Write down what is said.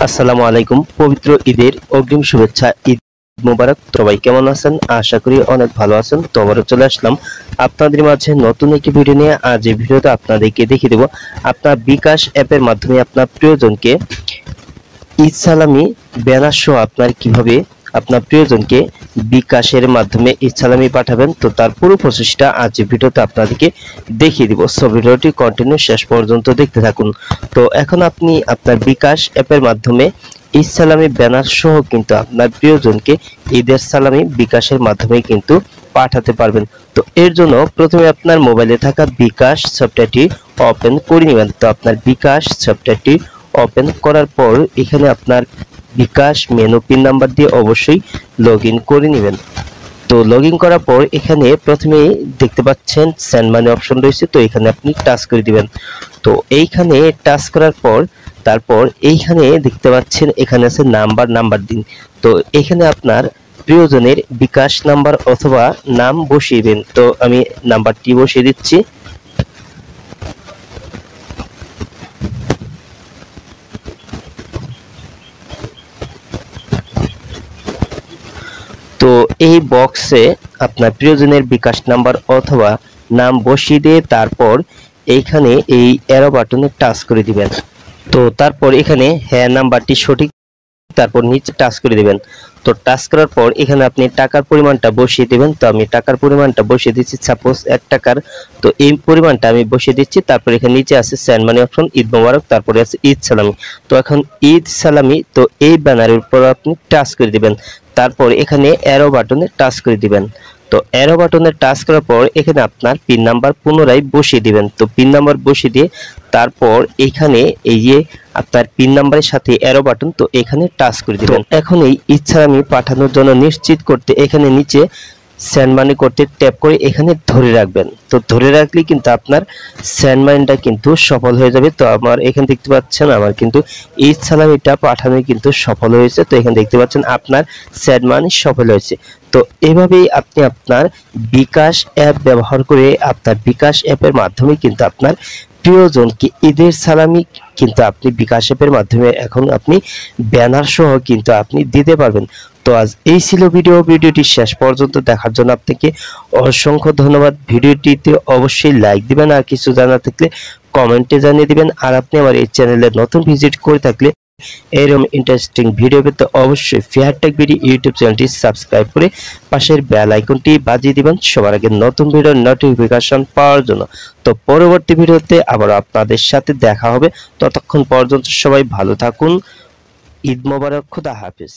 আসসালামু আলাইকুম। পবিত্র ঈদের অগ্রিম শুভেচ্ছা। ঈদ মোবারক। সবাই কেমন আছেন? আশা করি অনেক ভালো আছেন। তো আবারও চলে আসলাম আপনাদের মাঝে নতুন একটি ভিডিও নিয়ে। আজ এই ভিডিওতে আপনাদেরকে দেখিয়ে দেব আপনার বিকাশ অ্যাপের মাধ্যমে আপনার প্রিয়জনকে ঈদ সালামি ব্যানার সহ আপনার কিভাবে আপনার প্রিয়জনকে বিকাশের মাধ্যমে ঈদ সালামি পাঠাবেন। তো তার পুরো প্রসেসটা আজ এই ভিডিওতে আপনাদেরকে দেখিয়ে দিব। সো ভিডিওটি কন্টিনিউ শেষ পর্যন্ত দেখতে থাকুন। তো এখন আপনি আপনার বিকাশ অ্যাপের মাধ্যমে ঈদ সালামি ব্যানার সহ কিন্তু আপনার প্রিয়জনকে ঈদের সালামি বিকাশের মাধ্যমে কিন্তু পাঠাতে পারবেন। তো এর জন্য প্রথমে আপনার মোবাইলে থাকা বিকাশ সফটওয়্যারটি ওপেন করে নেবেন। তো আপনার বিকাশ সফটওয়্যারটি ওপেন করার পর এখানে আপনার বিকাশ মেনু পিন নাম্বার দিয়ে অবশ্যই লগইন করে নেবেন। তো লগইন করার পর এখানে প্রথমেই দেখতে পাচ্ছেন সেন্ড মানি অপশন রয়েছে, তো এখানে আপনি টাচ করে দিবেন। তো এইখানে টাচ করার পর তারপর এইখানে দেখতে পাচ্ছেন এখানে আছে নাম্বার দিন। তো এখানে আপনার প্রিয়জনের বিকাশ নাম্বার অথবা নাম বসিয়ে দিন। তো আমি নাম্বারটি বসিয়ে দিচ্ছি। তো এই বক্সে আপনার প্রিয়জনের বিকাশ নাম্বার অথবা নাম বসিয়ে দিয়ে তারপর এইখানে এই অ্যারো বাটনে টাচ করে দিবেন। তো তারপর এখানে হ্যাঁ নাম্বারটি সঠিক, তারপর নিচে টাচ করে দিবেন। তো টাচ করার পর এখানে আপনি টাকার পরিমাণটা বসিয়ে দিবেন। তো আমি টাকার পরিমাণটা বসিয়ে দিচ্ছি সাপোজ 1 টাকার। তো এই পরিমাণটা আমি বসিয়ে দিচ্ছি। তারপর এখানে নিচে আছে সেন্ড মানি অপশন, ঈদ মোবারক, তারপরে আছে ঈদ সালামি। তো এখন ঈদ সালামি, তো এই ব্যানারের উপর আপনি টাচ করে দিবেন। তারপর এখানে অ্যারো বাটনে টাচ করে দিবেন। তো অ্যারো বাটনে টাচ করার পর এখানে আপনার পিন নাম্বার পুনরায় বসিয়ে দিবেন। তো পিন নাম্বার বসিয়ে দিয়ে তারপর এখানে এই যে আপনার পিন নাম্বারের সাথে অ্যারো বাটন, তো এখানে টাচ করে দিবেন। এখন এই ঈদ সালামি পাঠানোর জন্য নিশ্চিত করতে এখানে নিচে সেন্ড মানি করতে ট্যাপ করে এখানে ধরে রাখবেন। তো ধরে রাখলে কিন্তু আপনার সেন্ড মানিটা কিন্তু সফল হয়ে যাবে। তো আমার এখানে দেখতে পাচ্ছেন আমার কিন্তু ঈদ সালামিটা পাঠানো কিন্তু সফল হয়েছে। তো এখানে দেখতে পাচ্ছেন আপনার সেন্ড মানি সফল হয়েছে। তো এভাবেই আপনি আপনার বিকাশ অ্যাপ ব্যবহার করে আপনার বিকাশ অ্যাপের মাধ্যমে কিন্তু আপনার প্রিয়জনকে ঈদের সালামি কিন্তু আপনি বিকাশ অ্যাপের মাধ্যমে এখন আপনি ব্যানার সহ কিন্তু আপনি দিতে পারবেন। তো আজ এই ছিল ভিডিওটি শেষ পর্যন্ত দেখার জন্য আপনাকে অসংখ্য ধন্যবাদ। ভিডিওটিতে অবশ্যই লাইক দিবেন, আর কিছু জানা থাকলে কমেন্টে জানিয়ে দিবেন। আর আপনি আমার এই চ্যানেলে নতুন ভিজিট করে থাকলে এরকম ইন্টারেস্টিং ভিডিও পেতে অবশ্যই ফেয়ার টেক বিডি ইউটিউব চ্যানেলটি সাবস্ক্রাইব করে পাশের বেল আইকনটি বাজিয়ে দিবেন সবার আগে নতুন ভিডিওর নোটিফিকেশন পাওয়ার জন্য। তো পরবর্তী ভিডিওতে আবার আপনাদের সাথে দেখা হবে। ততক্ষণ পর্যন্ত সবাই ভালো থাকুন। ঈদ মোবারক। খোদা হাফেজ।